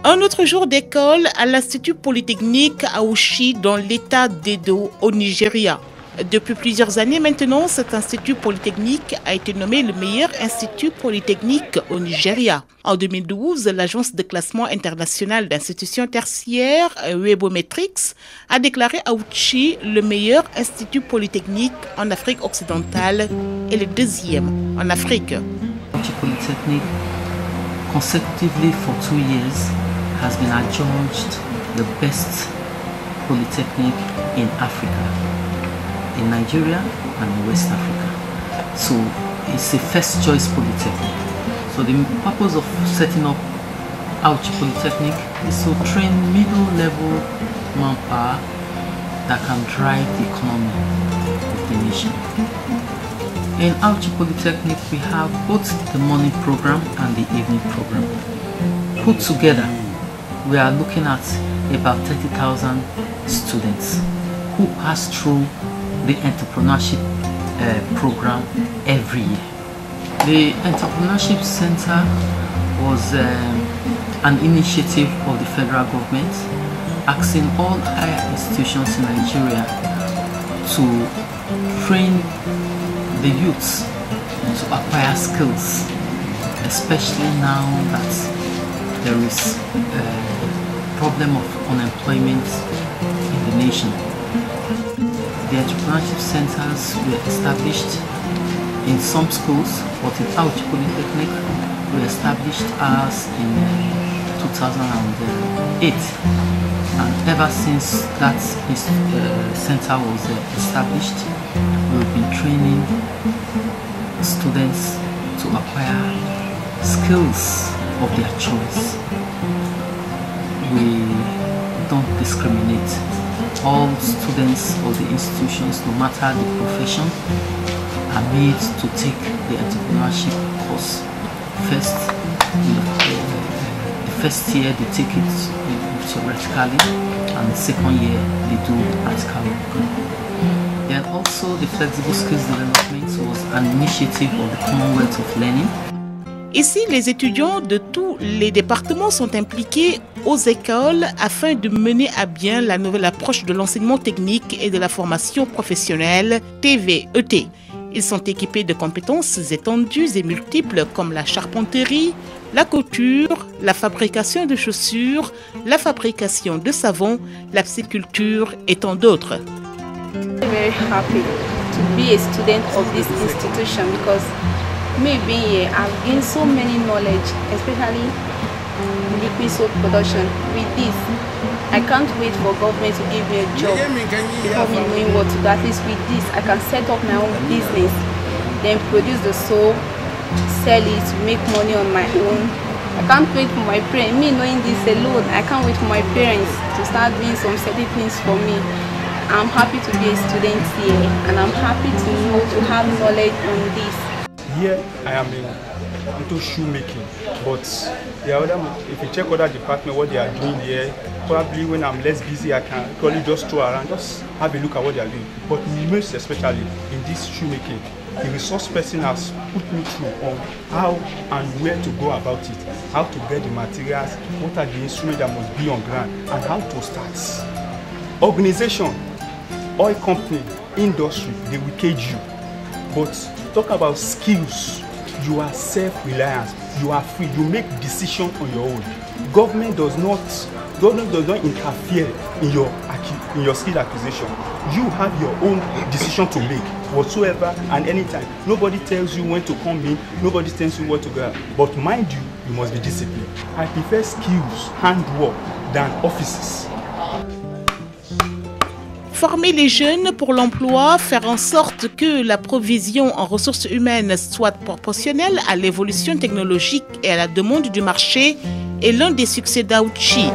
Un autre jour d'école à l'Institut Polytechnique à Auchi dans l'état d'Edo au Nigéria. Depuis plusieurs années maintenant, cet institut polytechnique a été nommé le meilleur institut polytechnique au Nigéria. En 2012, l'agence de classement international d'institutions tertiaires, Webometrics, a déclaré Auchi le meilleur institut polytechnique en Afrique occidentale et le deuxième en Afrique. Auchi Polytechnic, consecutively for 2 years, has been adjudged the best polytechnic in Africa, in Nigeria and in West Africa. So it's a first choice polytechnic. So the purpose of setting up Auchi Polytechnic is to train middle level manpower that can drive the economy of the nation. In Auchi Polytechnic we have both the morning program and the evening program. Put together, we are looking at about 30,000 students who pass through the entrepreneurship program every year. The Entrepreneurship Center was an initiative of the federal government asking all higher institutions in Nigeria to train the youths to acquire skills, especially now that there is a problem of unemployment in the nation. The entrepreneurship centers were established in some schools, but in Auchi Polytechnic we established ours in 2008, and ever since that center was established, we've been training students to acquire skills of their choice. We don't discriminate. All students of the institutions, no matter the profession, are made to take the entrepreneurship course. First, the first year they take it theoretically, and the second year they do practical work. Then also the flexible skills development was an initiative of the Commonwealth of Learning. Ici, les étudiants de tous les départements sont impliqués aux écoles afin de mener à bien la nouvelle approche de l'enseignement technique et de la formation professionnelle TVET. Ils sont équipés de compétences étendues et multiples comme la charpenterie, la couture, la fabrication de chaussures, la fabrication de savon, la pisciculture et tant d'autres. I'm very happy to be a student of this institution because me being here, I've gained so many knowledge, especially liquid soap production. With this, I can't wait for government to give me a job before me knowing what to do. At least with this, I can set up my own business, then produce the soap, sell it, make money on my own. I can't wait for my parents. Me knowing this alone, I can't wait for my parents to start doing some certain things for me. I'm happy to be a student here, and I'm happy to have knowledge on this. Here I am into shoemaking, but if you check other departments, what they are doing here, probably when I'm less busy, I can probably just throw around, just have a look at what they are doing. But most especially in this shoemaking, the resource person has put me through on how and where to go about it, how to get the materials, what are the instruments that must be on ground, and how to start. Organization, oil company, industry, they will cage you. But talk about skills, you are self-reliant, you are free, you make decisions on your own. Government does not interfere in your skill acquisition. You have your own decision to make whatsoever and anytime. Nobody tells you when to come in, nobody tells you what to go out. But mind you, you must be disciplined. I prefer skills, handwork than offices. Former les jeunes pour l'emploi, faire en sorte que la provision en ressources humaines soit proportionnelle à l'évolution technologique et à la demande du marché est l'un des succès d'Auchi.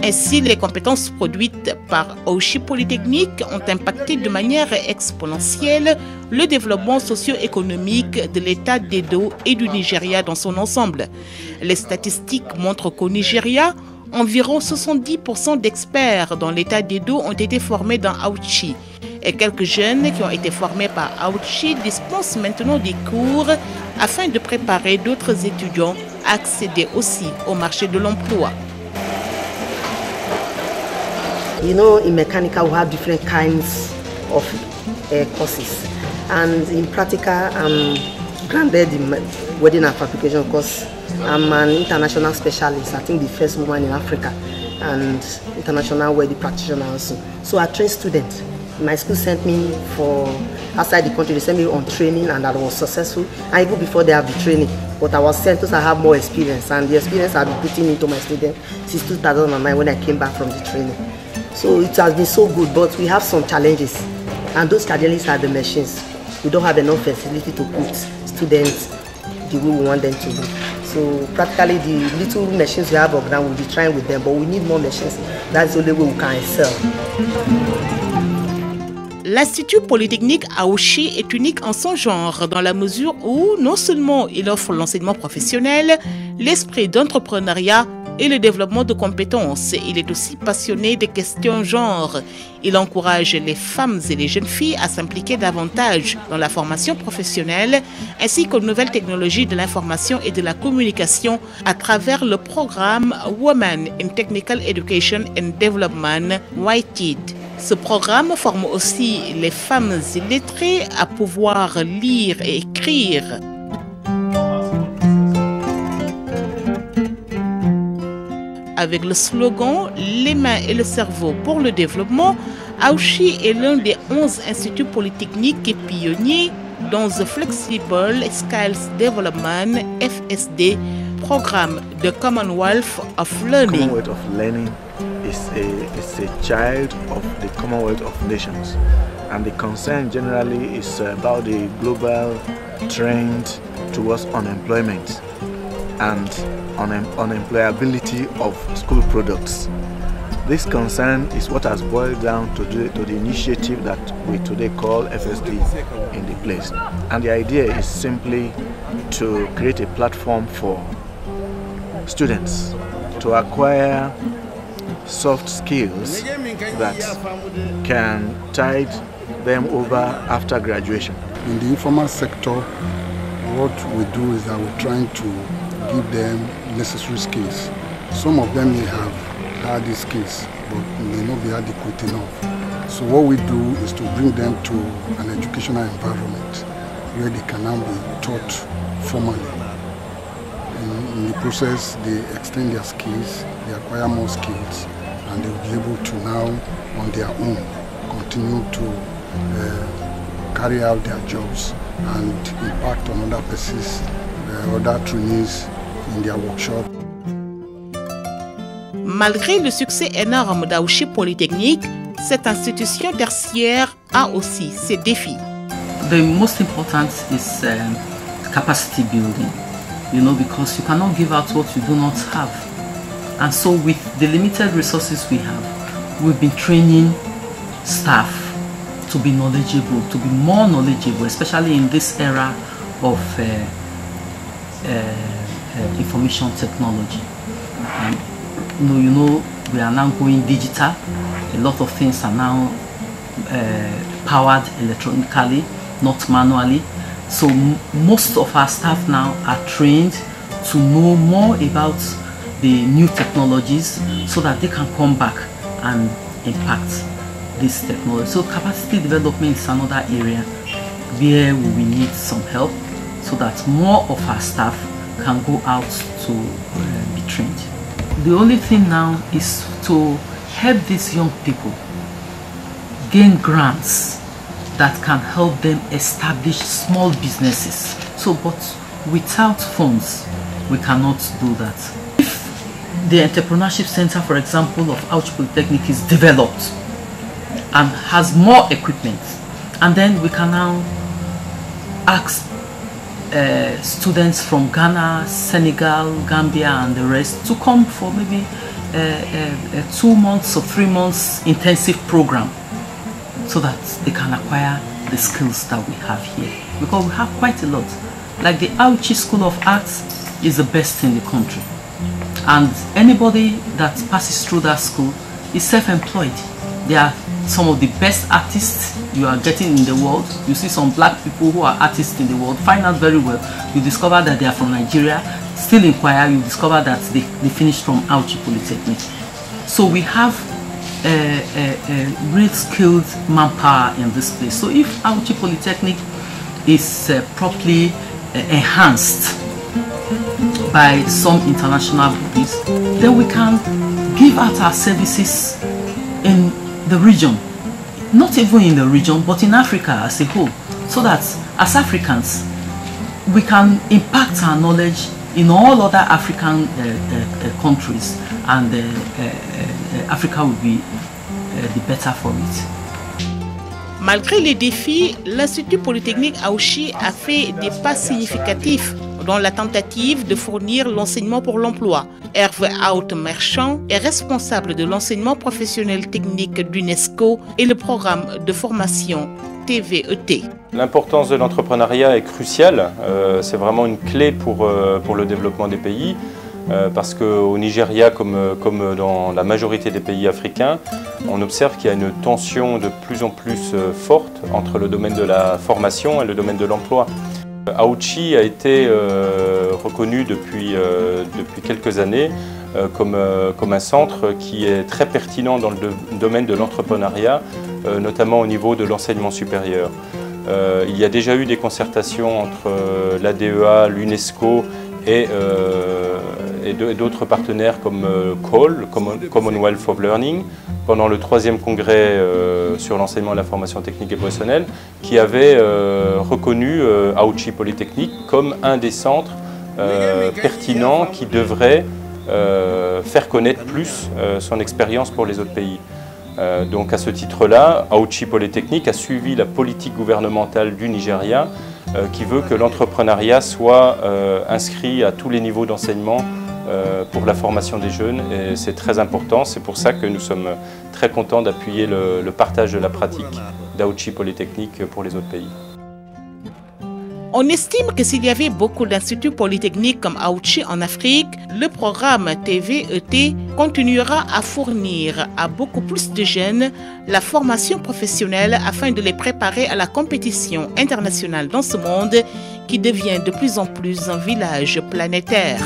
Ainsi, les compétences produites par Auchi Polytechnic ont impacté de manière exponentielle le développement socio-économique de l'état d'Edo et du Nigeria dans son ensemble. Les statistiques montrent qu'au Nigeria, environ 70% d'experts dans l'état d'Edo ont été formés dans Auchi. Et quelques jeunes qui ont été formés par Auchi dispensent maintenant des cours afin de préparer d'autres étudiants à accéder aussi au marché de l'emploi. You know, in mechanical, we have different kinds of courses. And in practical, I'm grounded in wedding and fabrication because I'm an international specialist. I think the first woman in Africa and international wedding practitioner also. So I train students. My school sent me for outside the country. They sent me on training and I was successful. And even before they have the training, but I was sent because I have more experience. And the experience I've been putting into my students since 2009 when I came back from the training. So it has been so good, but we have some challenges. And those challenges are the machines. We don't have enough facility to put students the way we want them to do. So practically the little machines we have on ground, we'll be trying with them, but we need more machines. That's the only way we can excel. L'Institut Polytechnique Auchi est unique en son genre dans la mesure où non seulement il offre l'enseignement professionnel, l'esprit d'entrepreneuriat et le développement de compétences, il est aussi passionné des questions genre. Il encourage les femmes et les jeunes filles à s'impliquer davantage dans la formation professionnelle ainsi qu'aux nouvelles technologies de l'information et de la communication à travers le programme Women in Technical Education and Development, WITED. Ce programme forme aussi les femmes illettrées à pouvoir lire et écrire. Avec le slogan « Les mains et le cerveau pour le développement », Auchi est l'un des 11 instituts polytechniques et pionniers dans The Flexible Skills Development (FSD) programme de Commonwealth of Learning. Commonwealth of Learning is a child of the Commonwealth of Nations, and the concern generally is about the global trend towards unemployment and unemployability of school products. This concern is what has boiled down to the initiative that we today call FSD in the place. And the idea is simply to create a platform for students to acquire soft skills that can tide them over after graduation. In the informal sector, what we do is that we're trying to give them necessary skills. Some of them may have had these skills, but may not be adequate enough. So what we do is to bring them to an educational environment where they can now be taught formally. In the process, they extend their skills, they acquire more skills, and they will be able to now, on their own, continue to carry out their jobs and impact on other persons, other trainees in their workshop. Malgré le succès énorme d'Auchi Polytechnic, cette institution tertiaire a aussi ses défis. The most important is capacity building, you know, because you cannot give out what you do not have. And so with the limited resources we have, we've been training staff to be knowledgeable, to be more knowledgeable, especially in this era of information technology. You know, we are now going digital. A lot of things are now powered electronically, not manually. So most of our staff now are trained to know more about the new technologies so that they can come back and impact this technology. So capacity development is another area where we will need some help so that more of our staff can go out to be trained. The only thing now is to help these young people gain grants that can help them establish small businesses. So, but without funds, we cannot do that. If the entrepreneurship center, for example, of Auchi Polytechnic is developed and has more equipment, and then we can now ask students from Ghana, Senegal, Gambia and the rest to come for maybe a 2 months or 3 months intensive program so that they can acquire the skills that we have here, because we have quite a lot. Like the Auchi School of Arts is the best in the country, and anybody that passes through that school is self-employed. They are some of the best artists you are getting in the world. You see some black people who are artists in the world, find out very well. You discover that they are from Nigeria, still inquire, you discover that they finished from Auchi Polytechnic. So we have real skilled manpower in this place. So if Auchi Polytechnic is properly enhanced by some international bodies, then we can give out our services in the region, not even in the region, but in Africa as a whole, so that as Africans, we can impact our knowledge in all other African countries, and Africa will be the better for it. Malgré les défis, l'Institut Polytechnique Auchi a fait des pas significatifs dans la tentative de fournir l'enseignement pour l'emploi. Hervé Marchand est responsable de l'enseignement professionnel technique d'UNESCO et le programme de formation TVET. L'importance de l'entrepreneuriat est cruciale, c'est vraiment une clé pour le développement des pays, parce qu'au Nigeria, comme dans la majorité des pays africains, on observe qu'il y a une tension de plus en plus forte entre le domaine de la formation et le domaine de l'emploi. Auchi a été reconnu depuis quelques années comme un centre qui est très pertinent dans le domaine de l'entrepreneuriat, notamment au niveau de l'enseignement supérieur. Il y a déjà eu des concertations entre l'ADEA, l'UNESCO et d'autres partenaires comme qu'on, Commonwealth of Learning, pendant le 3e congrès sur l'enseignement et la formation technique et professionnelle, qui avait reconnu Auchi Polytechnic comme un des centres pertinents qui devrait faire connaître plus son expérience pour les autres pays. Donc à ce titre-là, Auchi Polytechnic a suivi la politique gouvernementale du Nigeria qui veut que l'entrepreneuriat soit inscrit à tous les niveaux d'enseignement pour la formation des jeunes, et c'est très important. C'est pour ça que nous sommes très contents d'appuyer le partage de la pratique d'Auchi Polytechnic pour les autres pays. On estime que s'il y avait beaucoup d'instituts polytechniques comme Auchi en Afrique, le programme TVET continuera à fournir à beaucoup plus de jeunes la formation professionnelle afin de les préparer à la compétition internationale dans ce monde qui devient de plus en plus un village planétaire.